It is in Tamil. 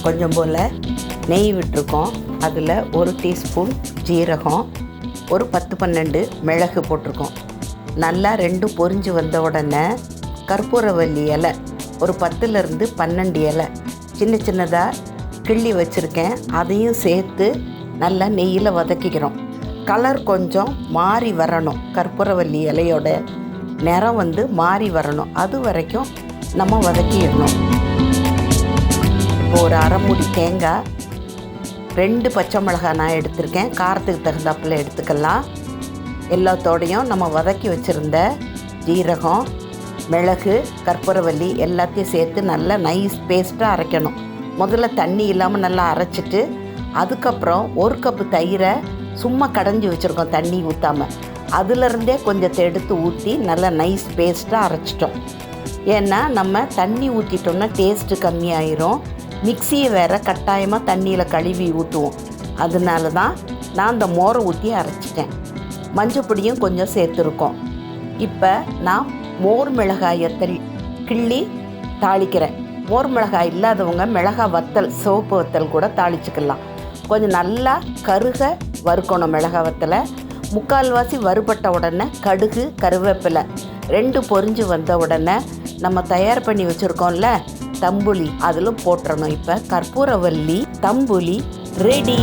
கொஞ்சம் போல் நெய் விட்டுருக்கோம். அதில் 1 டீஸ்பூன் ஜீரகம், ஒரு 10-12 மிளகு போட்டிருக்கோம். நல்லா 2 பொரிஞ்சு வந்த உடனே கற்பூரவல்லி இலை ஒரு 10லேருந்து 12 இலை சின்ன சின்னதாக கிள்ளி வச்சுருக்கேன். அதையும் சேர்த்து நல்லா நெய்யில் வதக்கிக்கிறோம். கலர் கொஞ்சம் மாறி வரணும். கற்பூரவல்லி இலையோட நிறம் மாறி வரணும். அது வரைக்கும் நம்ம வதக்கிடணும். இப்போ ஒரு அரை மூடி தேங்காய், 2 பச்சை மிளகாய் நான் எடுத்திருக்கேன். காரத்துக்கு தகுந்தாப்பில் எடுத்துக்கலாம். எல்லாத்தோடையும் நம்ம வதக்கி வச்சுருந்த ஜீரகம், மிளகு, கற்பூரவல்லி எல்லாத்தையும் சேர்த்து நல்லா நைஸ் பேஸ்ட்டாக அரைக்கணும். முதல்ல தண்ணி இல்லாமல் நல்லா அரைச்சிட்டு அதுக்கப்புறம் 1 கப்பு தயிரை சும்மா கடைஞ்சி வச்சுருக்கோம், தண்ணி ஊற்றாமல். அதிலருந்தே கொஞ்சத்தை எடுத்து ஊற்றி நல்லா நைஸ் பேஸ்ட்டாக அரைச்சிட்டோம். ஏன்னா நம்ம தண்ணி ஊற்றிட்டோம்னா டேஸ்ட்டு கம்மியாயிரும். மிக்சியை வேறு கட்டாயமாக தண்ணியில் கழுவி ஊற்றுவோம். அதனால தான் நான் அந்த மோரை ஊற்றி அரைச்சிட்டேன். மஞ்சள் பொடியும் கொஞ்சம் சேர்த்துருக்கோம். இப்போ நான் மோர் மிளகாயை கிள்ளி தாளிக்கிறேன். மோர் மிளகாய் இல்லாதவங்க மிளகாய் வத்தல், சிவப்பு வத்தல் கூட தாளிச்சுக்கலாம். கொஞ்சம் நல்லா கருக வறுக்கணும் மிளகாய் வத்தலை. 3/4 வறுபட்ட உடனே கடுகு, கருவேப்பிலை 2 பொரிஞ்சு வந்த உடனே நம்ம தயார் பண்ணி வச்சுருக்கோம்ல தம்புளி, அதில் போட்டுறணும். இப்போ கற்பூரவல்லி தம்புளி ரெடி.